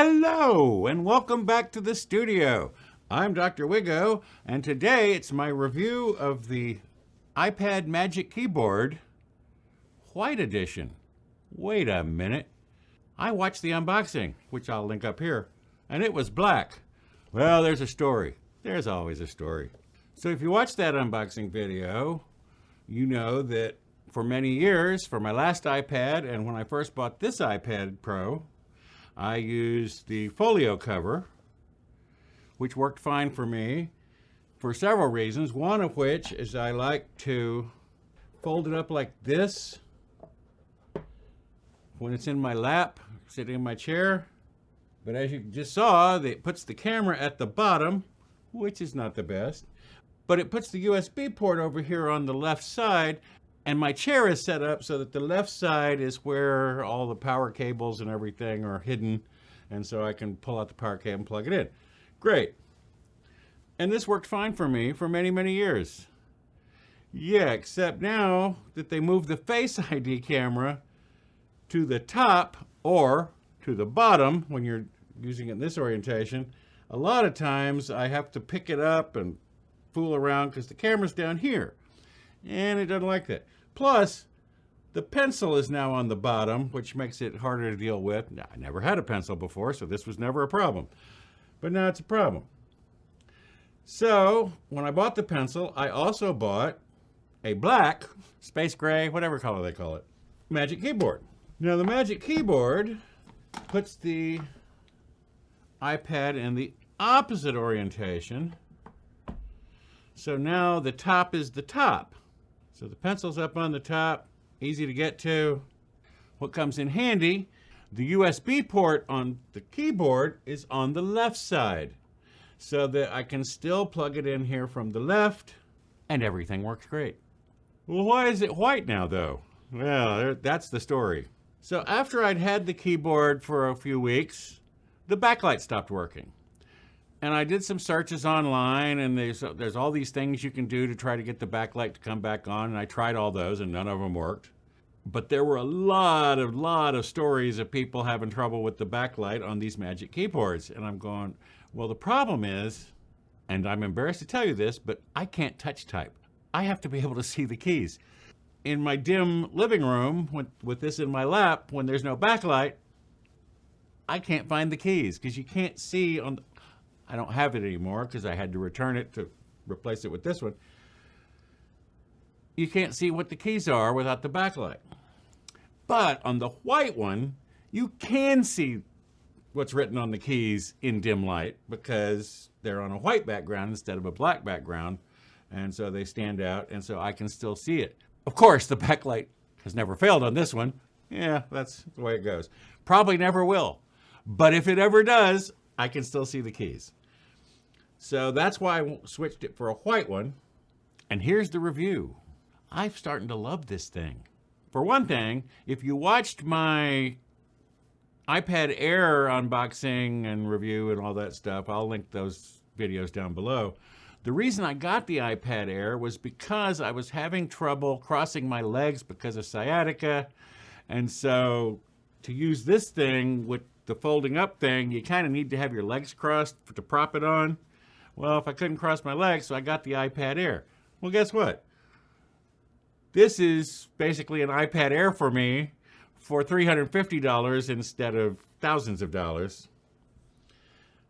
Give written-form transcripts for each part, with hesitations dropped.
Hello, and welcome back to the studio. I'm Dr. Wigo, and today it's my review of the iPad Magic Keyboard White Edition. Wait a minute. I watched the unboxing, which I'll link up here, and it was black. Well, there's a story. There's always a story. So if you watched that unboxing video, you know that for many years, for my last iPad and when I first bought this iPad Pro, I used the folio cover, which worked fine for me for several reasons. One of which is I like to fold it up like this when it's in my lap, sitting in my chair. But as you just saw, it puts the camera at the bottom, which is not the best. But it puts the USB port over here on the left side, and my chair is set up so that the left side is where all the power cables and everything are hidden, and so I can pull out the power cable and plug it in. Great. And this worked fine for me for many, many years. Yeah, except now that they moved the Face ID camera to the top or to the bottom when you're using it in this orientation, a lot of times I have to pick it up and fool around because the camera's down here. And it doesn't like that. Plus, the pencil is now on the bottom, which makes it harder to deal with. Now, I never had a pencil before, so this was never a problem. But now it's a problem. So, when I bought the pencil, I also bought a black, space gray, whatever color they call it, Magic Keyboard. Now, the Magic Keyboard puts the iPad in the opposite orientation. So now the top is the top. So the pencil's up on the top, easy to get to. What comes in handy, the USB port on the keyboard is on the left side, so that I can still plug it in here from the left, and everything works great. Well, why is it white now, though? Well, that's the story. So after I'd had the keyboard for a few weeks, the backlight stopped working. And I did some searches online, and there's all these things you can do to try to get the backlight to come back on, and I tried all those, and none of them worked. But there were a lot of stories of people having trouble with the backlight on these Magic Keyboards, and I'm going, well, the problem is, and I'm embarrassed to tell you this, but I can't touch type. I have to be able to see the keys. In my dim living room, with this in my lap, when there's no backlight, I can't find the keys, because you can't see on the... I don't have it anymore because I had to return it to replace it with this one. You can't see what the keys are without the backlight. But on the white one, you can see what's written on the keys in dim light because they're on a white background instead of a black background. And so they stand out, and so I can still see it. Of course, the backlight has never failed on this one. Yeah, that's the way it goes. Probably never will. But if it ever does, I can still see the keys. So that's why I switched it for a white one. And here's the review. I'm starting to love this thing. For one thing, if you watched my iPad Air unboxing and review and all that stuff, I'll link those videos down below. The reason I got the iPad Air was because I was having trouble crossing my legs because of sciatica. And so to use this thing with the folding up thing, you kind of need to have your legs crossed to prop it on. Well, if I couldn't cross my legs, so I got the iPad Air. Well, guess what? This is basically an iPad Air for me for $350 instead of thousands of dollars.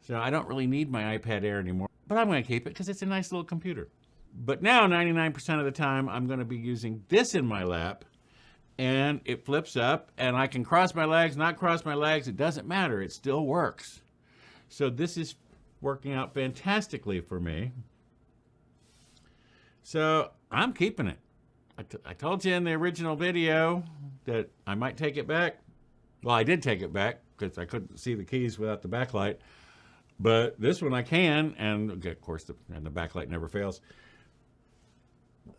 So I don't really need my iPad Air anymore, but I'm going to keep it because it's a nice little computer. But now, 99% of the time, I'm going to be using this in my lap, and it flips up, and I can cross my legs, not cross my legs. It doesn't matter. It still works. So this is working out fantastically for me. So I'm keeping it. I told you in the original video that I might take it back. Well, I did take it back because I couldn't see the keys without the backlight. But this one I can, and of course, the backlight never fails.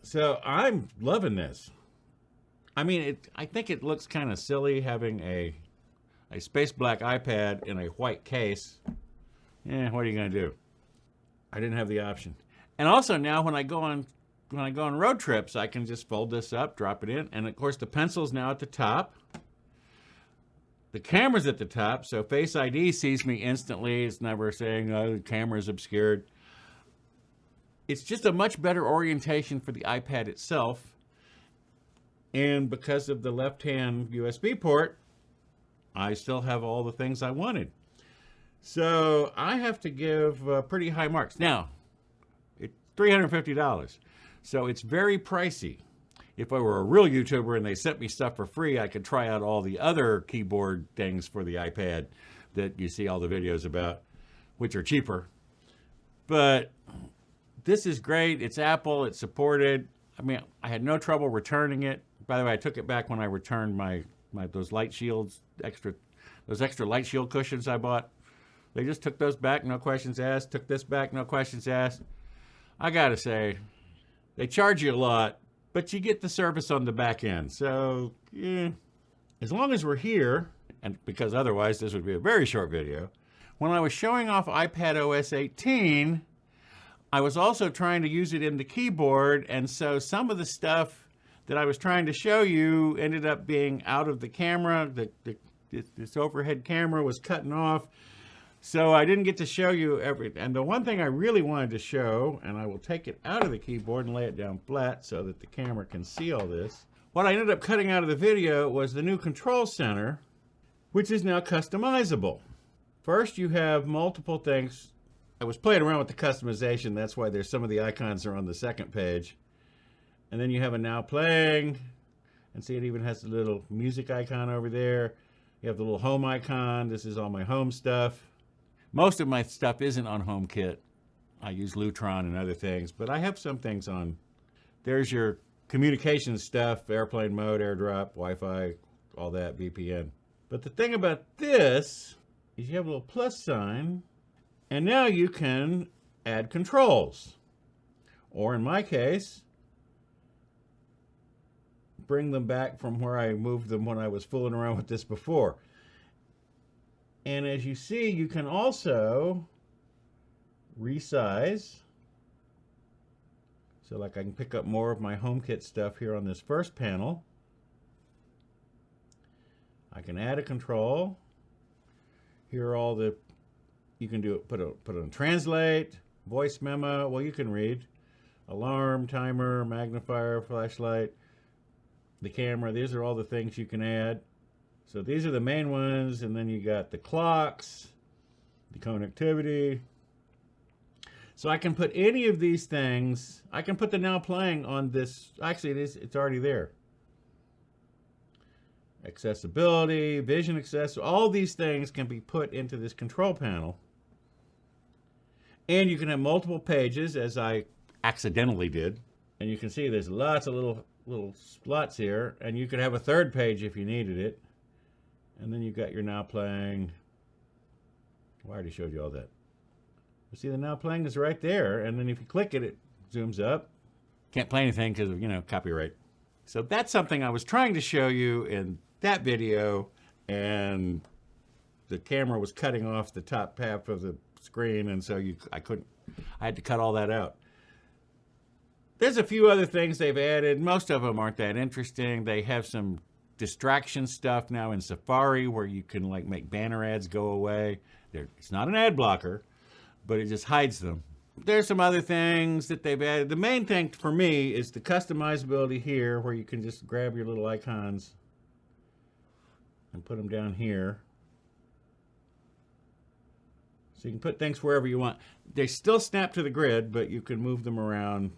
So I'm loving this. I mean, I think it looks kind of silly having a space black iPad in a white case. Yeah, what are you going to do? I didn't have the option. And also now when I go on road trips, I can just fold this up, drop it in, and of course the pencil's now at the top. The camera's at the top, so Face ID sees me instantly. It's never saying, oh, the camera's obscured. It's just a much better orientation for the iPad itself. And because of the left-hand USB port, I still have all the things I wanted. So I have to give pretty high marks. Now, it's $350, so it's very pricey. If I were a real YouTuber and they sent me stuff for free, I could try out all the other keyboard things for the iPad that you see all the videos about, which are cheaper. But this is great. It's Apple. It's supported. I mean, I had no trouble returning it. By the way, I took it back when I returned those light shields, those extra light shield cushions I bought. They just took those back, no questions asked. Took this back, no questions asked. I gotta say, they charge you a lot, but you get the service on the back end. So, yeah, as long as we're here, and because otherwise this would be a very short video, when I was showing off iPadOS 18, I was also trying to use it in the keyboard, and so some of the stuff that I was trying to show you ended up being out of the camera. This overhead camera was cutting off, so I didn't get to show you everything. And the one thing I really wanted to show, and I will take it out of the keyboard and lay it down flat so that the camera can see all this. What I ended up cutting out of the video was the new control center, which is now customizable. First, you have multiple things. I was playing around with the customization. That's why there's some of the icons are on the second page. And then you have a now playing, and see it even has the little music icon over there. You have the little home icon. This is all my home stuff. Most of my stuff isn't on HomeKit. I use Lutron and other things, but I have some things on. There's your communication stuff, airplane mode, AirDrop, Wi-Fi, all that, VPN. But the thing about this is you have a little plus sign, and now you can add controls. Or in my case, bring them back from where I moved them when I was fooling around with this before. And as you see, you can also resize. So like I can pick up more of my HomeKit stuff here on this first panel. I can add a control. Here are all the, you can do it, put on translate, voice memo, well you can read, alarm, timer, magnifier, flashlight, the camera. These are all the things you can add. So these are the main ones, and then you got the clocks, the connectivity. So I can put any of these things. I can put the now playing on this. Actually, it's already there. Accessibility, vision access, all these things can be put into this control panel. And you can have multiple pages, as I accidentally did. And you can see there's lots of little slots here, and you could have a third page if you needed it. And then you've got your now playing. Well, I already showed you all that. You see the now playing is right there, and then if you click it, it zooms up. Can't play anything because of, you know, copyright. So that's something I was trying to show you in that video, and the camera was cutting off the top half of the screen, and so I had to cut all that out. There's a few other things they've added. Most of them aren't that interesting. They have some distraction stuff now in Safari where you can like make banner ads go away. It's not an ad blocker, but it just hides them. There's some other things that they've added. The main thing for me is the customizability here, where you can just grab your little icons and put them down here. So you can put things wherever you want. They still snap to the grid, but you can move them around,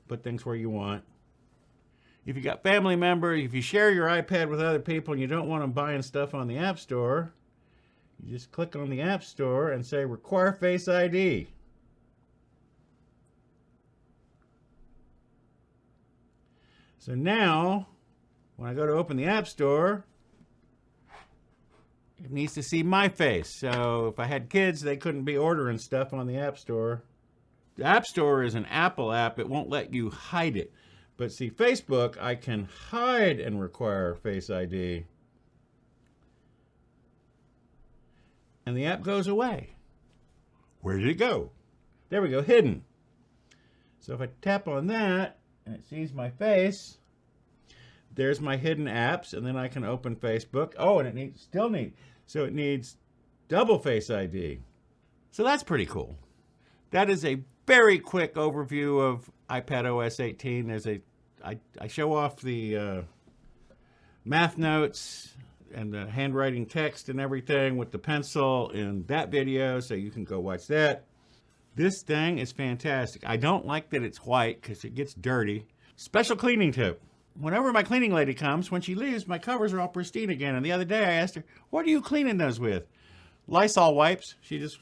put things where you want. If you got family members, if you share your iPad with other people and you don't want them buying stuff on the App Store, you just click on the App Store and say require Face ID. So now, when I go to open the App Store, it needs to see my face. So if I had kids, they couldn't be ordering stuff on the App Store. The App Store is an Apple app. It won't let you hide it. But see, Facebook, I can hide and require Face ID. And the app goes away. Where did it go? There we go, hidden. So if I tap on that, and it sees my face, There's my hidden apps, and then I can open Facebook. Oh, and so it needs double Face ID. So that's pretty cool. That is a very quick overview of iPadOS 18. I show off the math notes and the handwriting text and everything with the pencil in that video, so you can go watch that. This thing is fantastic. I don't like that it's white because it gets dirty. Special cleaning tip. Whenever my cleaning lady comes, when she leaves, my covers are all pristine again. And the other day I asked her, what are you cleaning those with? Lysol wipes. She just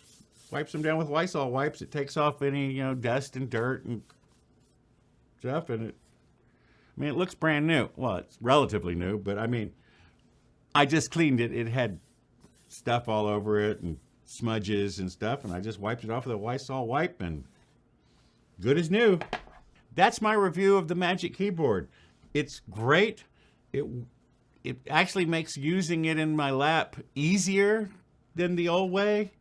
wipes them down with Lysol wipes. It takes off any, dust and dirt and stuff. And it looks brand new. Well, it's relatively new, but I just cleaned it. It had stuff all over it and smudges and stuff, and I just wiped it off with a Lysol wipe, and good as new. That's my review of the Magic Keyboard. It's great. It actually makes using it in my lap easier than the old way.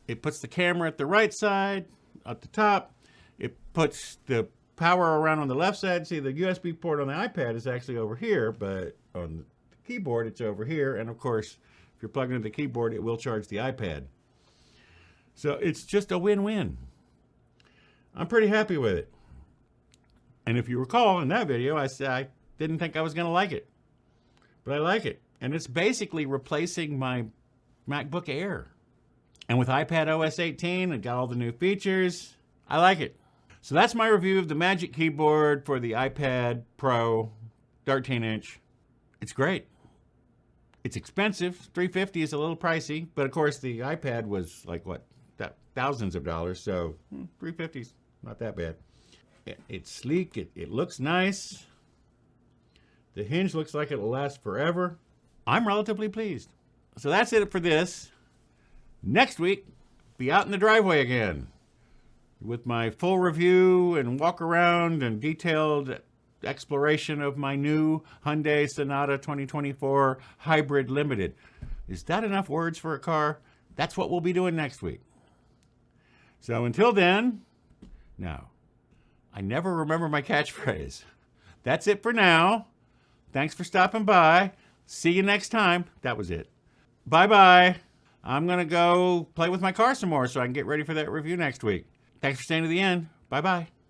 It puts the camera at the right side, at the top. It puts the power around on the left side. See, the USB port on the iPad is actually over here, but on the keyboard it's over here. And of course, if you're plugging into the keyboard, it will charge the iPad. So it's just a win-win. I'm pretty happy with it. And if you recall in that video, I said I didn't think I was going to like it. But I like it. And it's basically replacing my MacBook Air. And with iPadOS 18, it got all the new features. I like it. So that's my review of the Magic Keyboard for the iPad Pro 13-inch. It's great. It's expensive. $350 is a little pricey, but of course the iPad was like thousands of dollars, so $350 is not that bad. It's sleek. It looks nice. The hinge looks like it'll last forever. I'm relatively pleased. So that's it for this. Next week, be out in the driveway again with my full review and walk around and detailed exploration of my new Hyundai Sonata 2024 Hybrid Limited. Is that enough words for a car? That's what we'll be doing next week. So until then, now, I never remember my catchphrase. That's it for now. Thanks for stopping by. See you next time. That was it. Bye-bye. I'm going to go play with my car some more so I can get ready for that review next week. Thanks for staying to the end. Bye-bye.